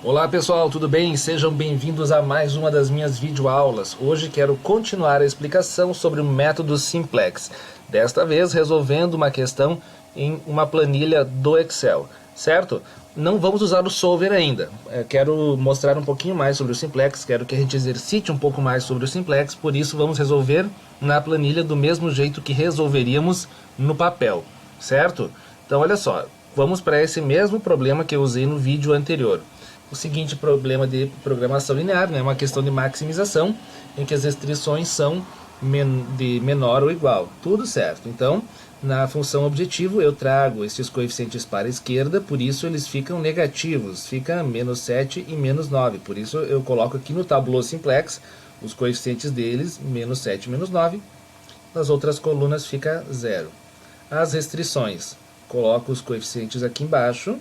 Olá pessoal, tudo bem? Sejam bem-vindos a mais uma das minhas videoaulas. Hoje quero continuar a explicação sobre o método simplex. Desta vez resolvendo uma questão em uma planilha do Excel, certo? Não vamos usar o solver ainda. Quero mostrar um pouquinho mais sobre o simplex, quero que a gente exercite um pouco mais sobre o simplex, por isso vamos resolver na planilha do mesmo jeito que resolveríamos no papel, certo? Então olha só, vamos para esse mesmo problema que eu usei no vídeo anterior. O seguinte problema de programação linear, né, uma questão de maximização, em que as restrições são de menor ou igual. Tudo certo. Então, na função objetivo, eu trago esses coeficientes para a esquerda, por isso eles ficam negativos. Fica menos 7 e menos 9. Por isso eu coloco aqui no tabuleau simplex os coeficientes deles, menos 7 e menos 9. Nas outras colunas fica 0. As restrições, coloco os coeficientes aqui embaixo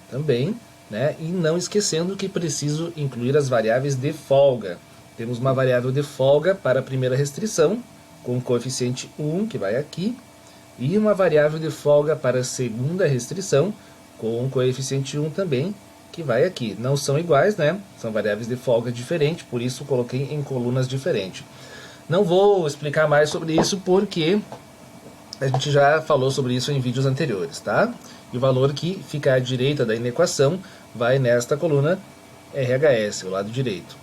também. Né? E não esquecendo que preciso incluir as variáveis de folga. Temos uma variável de folga para a primeira restrição, com o coeficiente 1, que vai aqui, e uma variável de folga para a segunda restrição, com o coeficiente 1 também, que vai aqui. Não são iguais, né? São variáveis de folga diferentes, por isso coloquei em colunas diferentes. Não vou explicar mais sobre isso, porque a gente já falou sobre isso em vídeos anteriores, tá? E o valor que fica à direita da inequação vai nesta coluna RHS, o lado direito.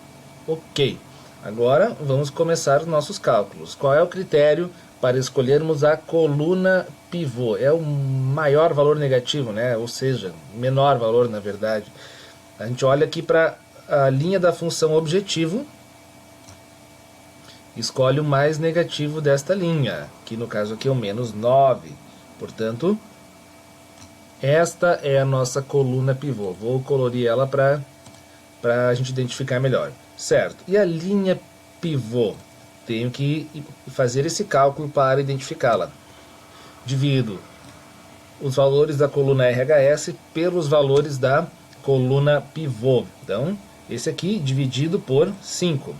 Ok, agora vamos começar os nossos cálculos. Qual é o critério para escolhermos a coluna pivô? É o maior valor negativo, né? Ou seja, menor valor na verdade. A gente olha aqui para a linha da função objetivo, escolhe o mais negativo desta linha, que no caso aqui é o menos 9. Portanto, esta é a nossa coluna pivô. Vou colorir ela para a gente identificar melhor. Certo. E a linha pivô? Tenho que fazer esse cálculo para identificá-la. Divido os valores da coluna RHS pelos valores da coluna pivô. Então, esse aqui dividido por 5.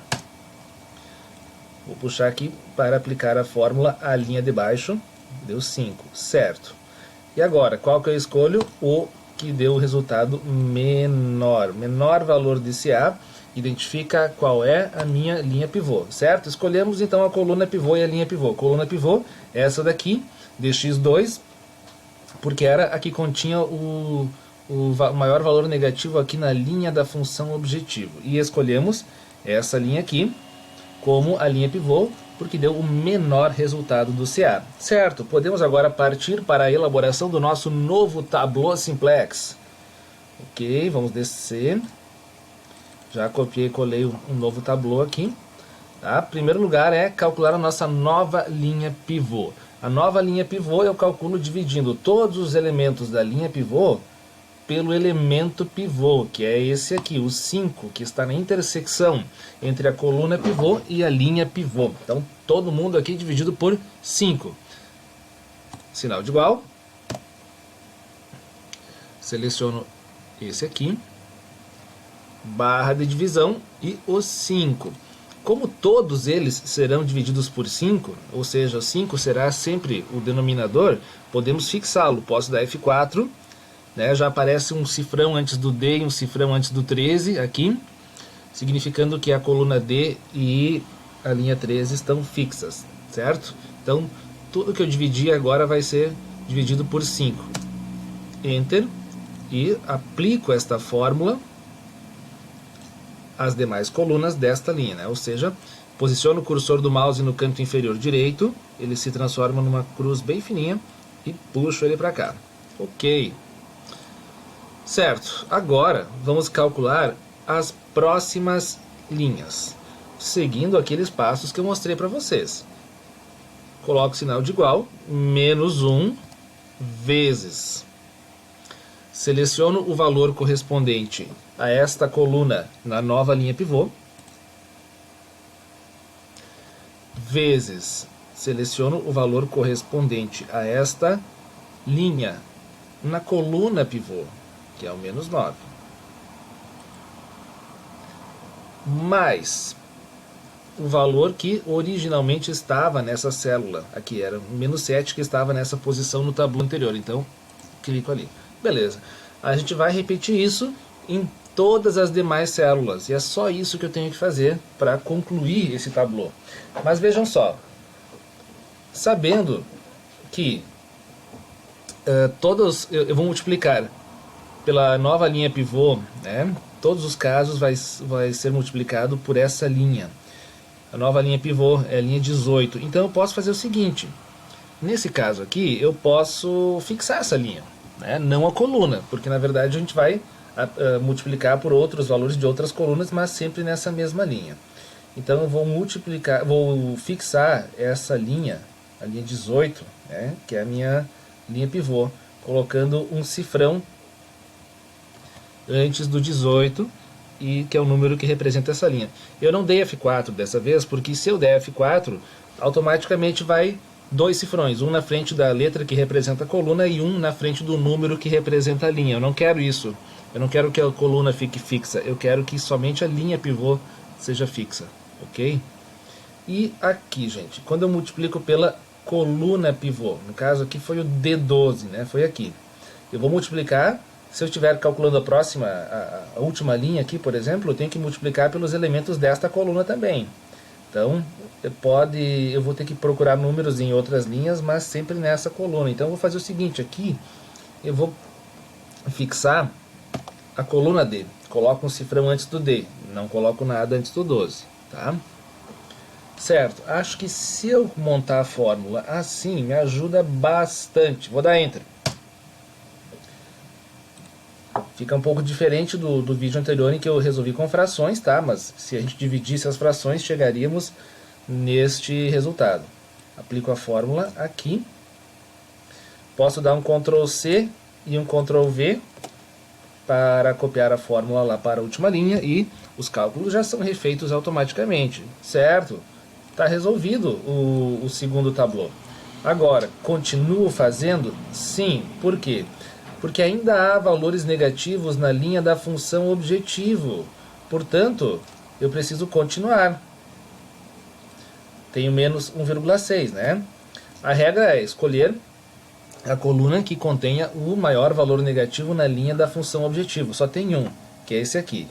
Vou puxar aqui para aplicar a fórmula a linha de baixo. Deu 5. Certo. E agora, qual que eu escolho? O que deu o resultado menor. Menor valor de CA identifica qual é a minha linha pivô, certo? Escolhemos então a coluna pivô e a linha pivô. Coluna pivô, essa daqui, dx2, porque era a que continha o maior valor negativo aqui na linha da função objetivo. E escolhemos essa linha aqui como a linha pivô, porque deu o menor resultado do CA. Certo, podemos agora partir para a elaboração do nosso novo tabuleau simplex. Ok, vamos descer. Já copiei e colei um novo tabuleau aqui. Tá? Primeiro lugar é calcular a nossa nova linha pivô. A nova linha pivô eu calculo dividindo todos os elementos da linha pivô pelo elemento pivô, que é esse aqui, o 5, que está na intersecção entre a coluna pivô e a linha pivô. Então, todo mundo aqui dividido por 5. Sinal de igual. Seleciono esse aqui. Barra de divisão e o 5. Como todos eles serão divididos por 5, ou seja, o 5 será sempre o denominador, podemos fixá-lo. Posso dar F4. Né, já aparece um cifrão antes do D e um cifrão antes do 13 aqui, significando que a coluna D e a linha 13 estão fixas, certo? Então, tudo que eu dividi agora vai ser dividido por 5. Enter, e aplico esta fórmula às demais colunas desta linha, né? Ou seja, posiciono o cursor do mouse no canto inferior direito, ele se transforma numa cruz bem fininha e puxo ele para cá. Ok. Certo, agora vamos calcular as próximas linhas, seguindo aqueles passos que eu mostrei para vocês. Coloco o sinal de igual, menos 1 vezes. Seleciono o valor correspondente a esta coluna na nova linha pivô, vezes. Seleciono o valor correspondente a esta linha na coluna pivô, que é o menos 9, mais o valor que originalmente estava nessa célula, aqui era o menos 7 que estava nessa posição no tabuleau anterior, então clico ali. Beleza, a gente vai repetir isso em todas as demais células. E é só isso que eu tenho que fazer para concluir esse tablô. Mas vejam só, sabendo que eu vou multiplicar pela nova linha pivô, né? Todos os casos vai ser multiplicado por essa linha. A nova linha pivô é a linha 18. Então eu posso fazer o seguinte, nesse caso aqui eu posso fixar essa linha, né? Não a coluna, porque na verdade a gente vai multiplicar por outros valores de outras colunas, mas sempre nessa mesma linha. Então eu vou fixar essa linha, a linha 18, né? Que é a minha linha pivô, colocando um cifrão antes do 18, e que é o número que representa essa linha. Eu não dei F4 dessa vez, porque se eu der F4, automaticamente vai dois cifrões, um na frente da letra que representa a coluna e um na frente do número que representa a linha. Eu não quero isso. Eu não quero que a coluna fique fixa. Eu quero que somente a linha pivô seja fixa, ok? E aqui, gente, quando eu multiplico pela coluna pivô, no caso aqui foi o D12, né? Foi aqui. Eu vou multiplicar. Se eu estiver calculando a próxima, a última linha aqui, por exemplo, eu tenho que multiplicar pelos elementos desta coluna também. Então, eu vou ter que procurar números em outras linhas, mas sempre nessa coluna. Então, eu vou fazer o seguinte, aqui eu vou fixar a coluna D. Coloco um cifrão antes do D, não coloco nada antes do 12, tá? Certo, acho que se eu montar a fórmula assim, me ajuda bastante. Vou dar Enter. Fica um pouco diferente do vídeo anterior em que eu resolvi com frações, tá? Mas se a gente dividisse as frações, chegaríamos neste resultado. Aplico a fórmula aqui. Posso dar um Ctrl C e um Ctrl V para copiar a fórmula lá para a última linha e os cálculos já são refeitos automaticamente, certo? Está resolvido o segundo tablô. Agora, continuo fazendo? Sim. Por quê? Porque ainda há valores negativos na linha da função objetivo. Portanto, eu preciso continuar. Tenho menos 1,6, né? A regra é escolher a coluna que contenha o maior valor negativo na linha da função objetivo. Só tem um, que é esse aqui.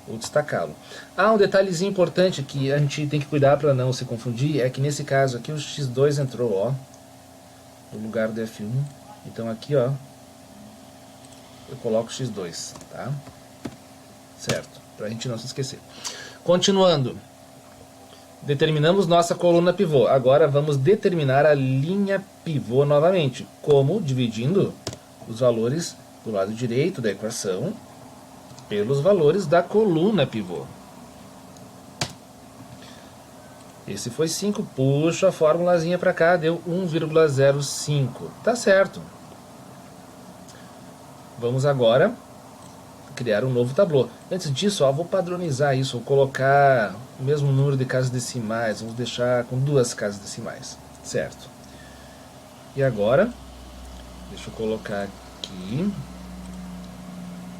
Vou destacá-lo. Um detalhezinho importante que a gente tem que cuidar para não se confundir, é que nesse caso aqui o x2 entrou, ó, no lugar do F1. Então aqui, ó, eu coloco x2, tá? Certo, para a gente não se esquecer. Continuando, determinamos nossa coluna pivô. Agora vamos determinar a linha pivô novamente. Como? Dividindo os valores do lado direito da equação pelos valores da coluna pivô. Esse foi 5, puxa a formulazinha para cá, deu 1,05. Tá certo. Vamos agora criar um novo tablô. Antes disso, ó, vou padronizar isso, vou colocar o mesmo número de casas decimais, vamos deixar com 2 casas decimais, certo? E agora, deixa eu colocar aqui,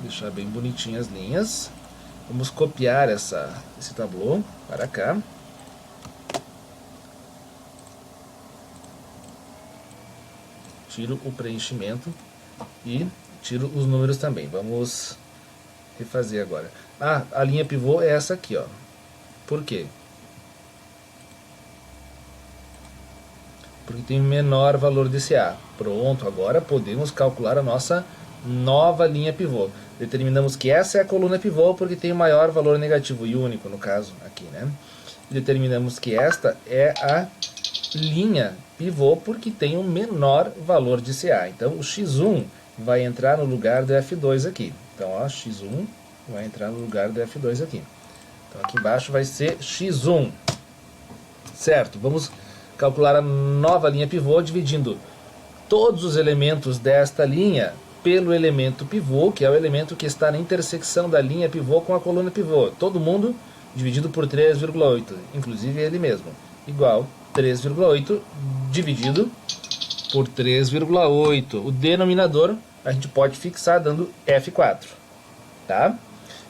deixar bem bonitinhas as linhas. Vamos copiar esse tablô para cá. Tiro o preenchimento e tiro os números também. Vamos refazer agora. A linha pivô é essa aqui, ó. Por quê? Porque tem menor valor de CA. Pronto, agora podemos calcular a nossa nova linha pivô. Determinamos que essa é a coluna pivô porque tem o maior valor negativo e único, no caso, aqui, né? Determinamos que esta é a linha pivô porque tem o menor valor de CA. Então o x1 vai entrar no lugar do F2 aqui. Então, ó, x1 vai entrar no lugar do F2 aqui. Então aqui embaixo vai ser x1. Certo, vamos calcular a nova linha pivô dividindo todos os elementos desta linha pelo elemento pivô, que é o elemento que está na intersecção da linha pivô com a coluna pivô. Todo mundo dividido por 3,8, inclusive ele mesmo, igual 3,8 dividido por 3,8. O denominador a gente pode fixar dando F4, tá?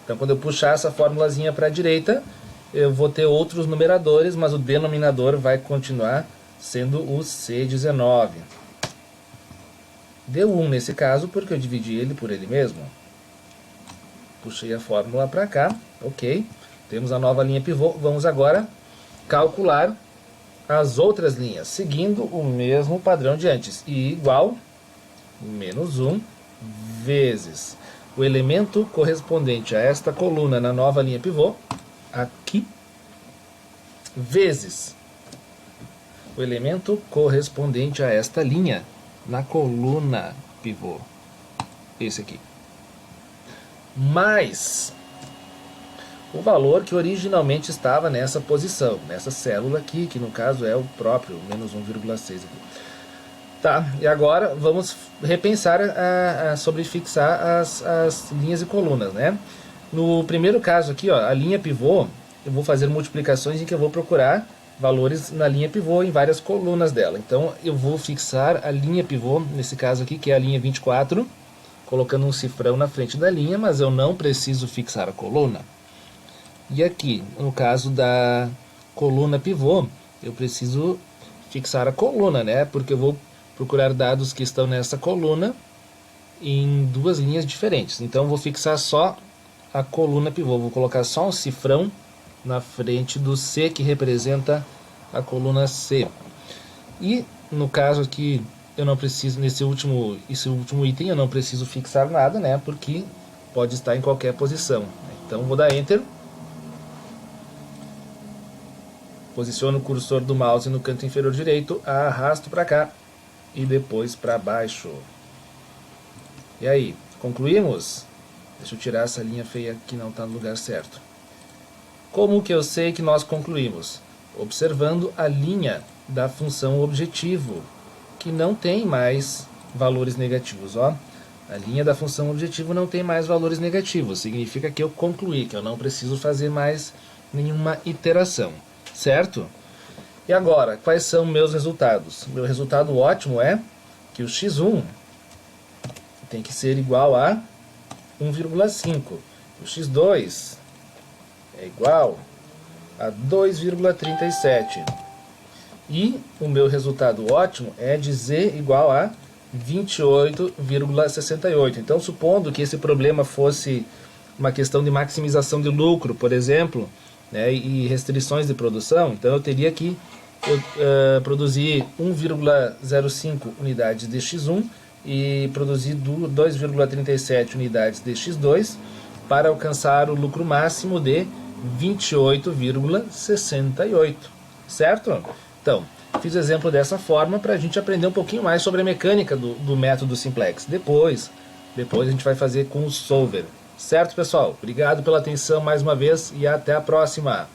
Então quando eu puxar essa formulazinha para a direita, eu vou ter outros numeradores, mas o denominador vai continuar sendo o C19. Deu 1 nesse caso, porque eu dividi ele por ele mesmo. puxei a fórmula para cá, ok. Temos a nova linha pivô, vamos agora calcular as outras linhas, seguindo o mesmo padrão de antes. I igual menos 1 vezes o elemento correspondente a esta coluna na nova linha pivô, aqui, vezes o elemento correspondente a esta linha na coluna pivô, esse aqui, mais o valor que originalmente estava nessa posição, nessa célula aqui, que no caso é o próprio menos 1,6 aqui. Tá, e agora vamos repensar sobre fixar as linhas e colunas, né? No primeiro caso aqui, ó, a linha pivô, eu vou fazer multiplicações em que eu vou procurar valores na linha pivô em várias colunas dela. Então eu vou fixar a linha pivô, nesse caso aqui, que é a linha 24, colocando um cifrão na frente da linha, mas eu não preciso fixar a coluna. E aqui, no caso da coluna pivô, eu preciso fixar a coluna, né? Porque eu vou procurar dados que estão nessa coluna em duas linhas diferentes. Então eu vou fixar só a coluna pivô, vou colocar só um cifrão na frente do C, que representa a coluna C. E no caso aqui, eu não preciso, esse último item, eu não preciso fixar nada, né? Porque pode estar em qualquer posição. Então vou dar Enter. Posiciono o cursor do mouse no canto inferior direito, arrasto para cá e depois para baixo. E aí, concluímos? Deixa eu tirar essa linha feia que não está no lugar certo. Como que eu sei que nós concluímos? Observando a linha da função objetivo, que não tem mais valores negativos. Ó. A linha da função objetivo não tem mais valores negativos. Significa que eu concluí, que eu não preciso fazer mais nenhuma iteração. Certo? E agora, quais são meus resultados? Meu resultado ótimo é que o x1 tem que ser igual a 1,5. O x2 é igual a 2,37. E o meu resultado ótimo é de z igual a 28,68. Então, supondo que esse problema fosse uma questão de maximização de lucro, por exemplo, né, e restrições de produção, então eu teria que produzir 1,05 unidades de x1 e produzir 2,37 unidades de x2 para alcançar o lucro máximo de 28,68, certo? Então, fiz o exemplo dessa forma para a gente aprender um pouquinho mais sobre a mecânica do método simplex. Depois a gente vai fazer com o solver. Certo, pessoal? Obrigado pela atenção mais uma vez e até a próxima!